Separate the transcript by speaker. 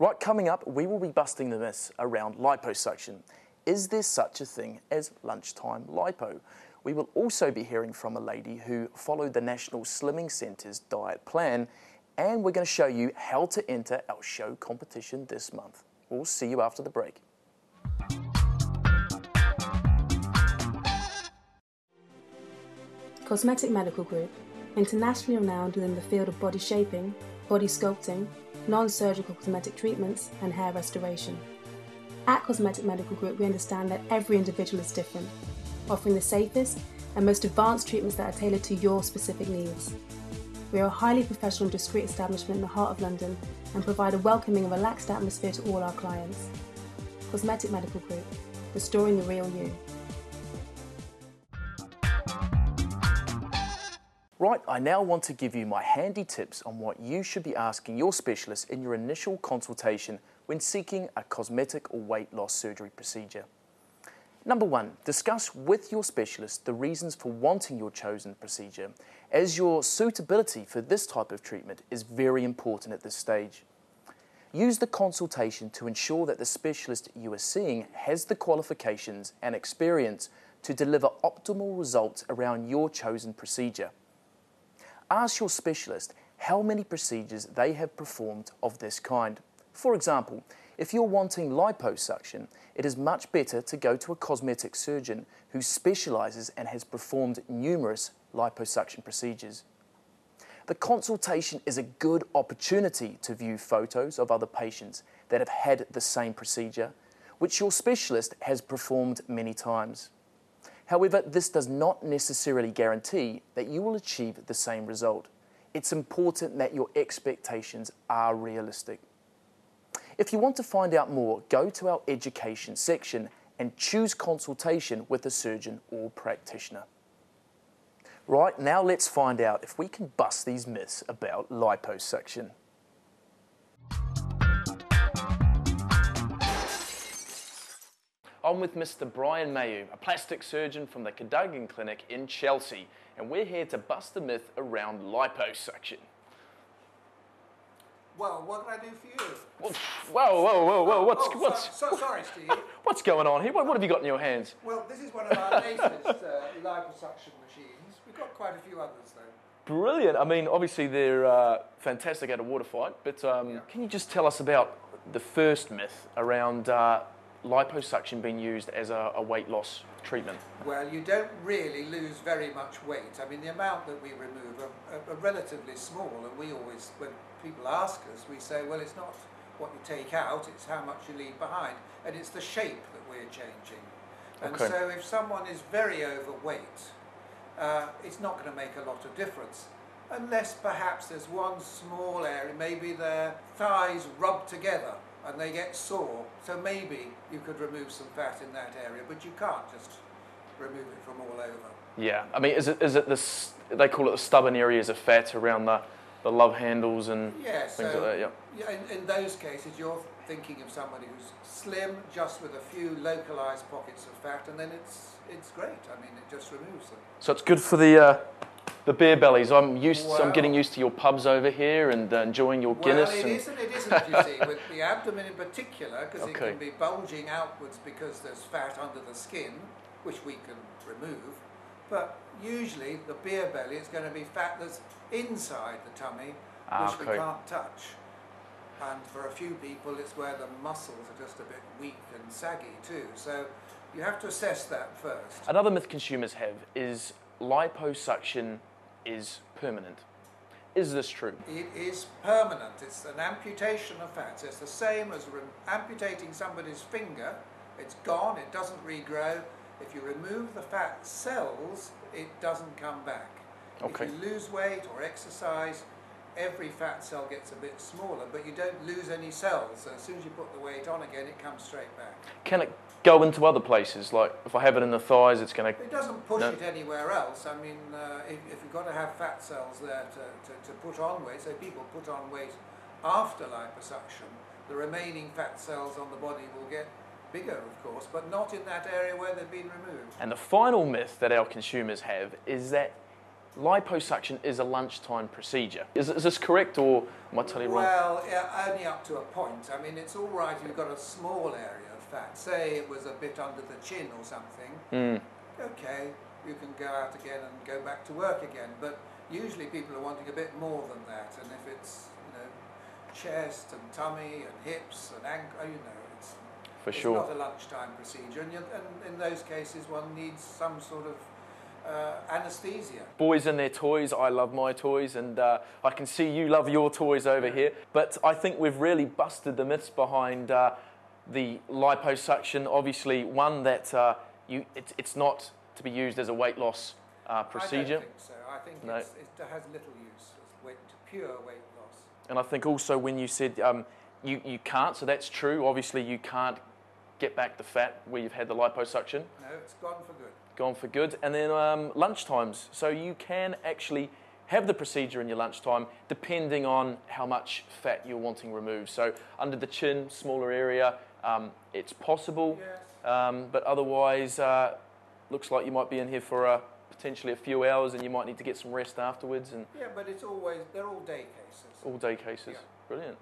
Speaker 1: Right, coming up, we will be busting the myths around liposuction. Is there such a thing as lunchtime lipo? We will also be hearing from a lady who followed the National Slimming Centre's diet plan, and we're going to show you how to enter our show competition this month. We'll see you after the break.
Speaker 2: Cosmetic Medical Group, internationally renowned within the field of body shaping, body sculpting, non-surgical cosmetic treatments and hair restoration. At Cosmetic Medical Group, we understand that every individual is different, offering the safest and most advanced treatments that are tailored to your specific needs. We are a highly professional and discreet establishment in the heart of London and provide a welcoming and relaxed atmosphere to all our clients. Cosmetic Medical Group, restoring the real you.
Speaker 1: Right, I now want to give you my handy tips on what you should be asking your specialist in your initial consultation when seeking a cosmetic or weight loss surgery procedure. Number 1, discuss with your specialist the reasons for wanting your chosen procedure, as your suitability for this type of treatment is very important at this stage. Use the consultation to ensure that the specialist you are seeing has the qualifications and experience to deliver optimal results around your chosen procedure. Ask your specialist how many procedures they have performed of this kind. For example, if you're wanting liposuction, it is much better to go to a cosmetic surgeon who specialises and has performed numerous liposuction procedures. The consultation is a good opportunity to view photos of other patients that have had the same procedure, which your specialist has performed many times. However, this does not necessarily guarantee that you will achieve the same result. It's important that your expectations are realistic. If you want to find out more, go to our education section and choose consultation with a surgeon or practitioner. Right, now let's find out if we can bust these myths about liposuction. I'm with Mr. Brian Mayu, a plastic surgeon from the Cadogan Clinic in Chelsea, and we're here to bust the myth around liposuction.
Speaker 3: Well, what can I do for you?
Speaker 1: Whoa,
Speaker 3: Sorry, Steve.
Speaker 1: What's going on here? What have you got in your hands?
Speaker 3: Well, this is one of our latest liposuction machines. We've got quite a few others, though.
Speaker 1: Brilliant. I mean, obviously they're fantastic at a water fight, but can you just tell us about the first myth around liposuction being used as a weight loss treatment?
Speaker 3: Well, you don't really lose very much weight. I mean, the amount that we remove are relatively small, and we always, when people ask us, we say, well, it's not what you take out, it's how much you leave behind, and it's the shape that we're changing. And
Speaker 1: Okay.
Speaker 3: So if someone is very overweight, it's not going to make a lot of difference, unless perhaps there's one small area, maybe their thighs rub together and they get sore, so maybe you could remove some fat in that area, but you can't just remove it from all over.
Speaker 1: Yeah, I mean, is it this, they call it the stubborn areas of fat around the love handles and
Speaker 3: Yes,
Speaker 1: things
Speaker 3: so,
Speaker 1: like that,
Speaker 3: yeah, in those cases you're thinking of somebody who's slim, just with a few localised pockets of fat, and then it's great. I mean, it just removes them.
Speaker 1: So it's good for the beer bellies. I'm getting used to your pubs over here and enjoying your Guinness.
Speaker 3: Well, it isn't, you see, with the abdomen in particular, because it
Speaker 1: Okay.
Speaker 3: can be bulging outwards because there's fat under the skin, which we can remove. But usually the beer belly is going to be fat that's inside the tummy, which we can't touch. And for a few people, it's where the muscles are just a bit weak and saggy too. So you have to assess that first.
Speaker 1: Another myth consumers have is liposuction is permanent. Is this true?
Speaker 3: It is permanent. It's an amputation of fat. So it's the same as amputating somebody's finger. It's gone, it doesn't regrow. If you remove the fat cells, it doesn't come back.
Speaker 1: Okay.
Speaker 3: If you lose weight or exercise, every fat cell gets a bit smaller, but you don't lose any cells. So as soon as you put the weight on again, it comes straight back.
Speaker 1: Can it go into other places? Like if I have it in the thighs, it's going to...
Speaker 3: It doesn't push it anywhere else. I mean, if you've got to have fat cells there to put on weight, so people put on weight after liposuction, the remaining fat cells on the body will get bigger, of course, but not in that area where they've been removed.
Speaker 1: And the final myth that our consumers have is that liposuction is a lunchtime procedure. Is this correct, or am I totally wrong?
Speaker 3: Well, yeah, only up to a point. I mean, it's all right if you've got a small area of fat. Say it was a bit under the chin or something. Okay, you can go out again and go back to work again. But usually people are wanting a bit more than that. And if it's, you know, chest and tummy and hips and ankle, you know, it's not a lunchtime procedure. And in those cases, one needs some sort of anaesthesia.
Speaker 1: Boys and their toys. I love my toys, and I can see you love your toys over here. But I think we've really busted the myths behind the liposuction. Obviously, one that it's not to be used as a weight loss procedure.
Speaker 3: I don't think so. I think it has little use as pure weight loss.
Speaker 1: And I think also when you said you can't, so that's true. Obviously, you can't get back the fat where you've had the liposuction.
Speaker 3: No, it's gone for good.
Speaker 1: Gone for good. And then lunchtimes. So you can actually have the procedure in your lunchtime depending on how much fat you're wanting removed. So under the chin, smaller area, it's possible.
Speaker 3: Yes.
Speaker 1: But otherwise, looks like you might be in here for potentially a few hours, and you might need to get some rest afterwards. And
Speaker 3: yeah, but they're all day cases.
Speaker 1: All day cases.
Speaker 3: Yeah.
Speaker 1: Brilliant.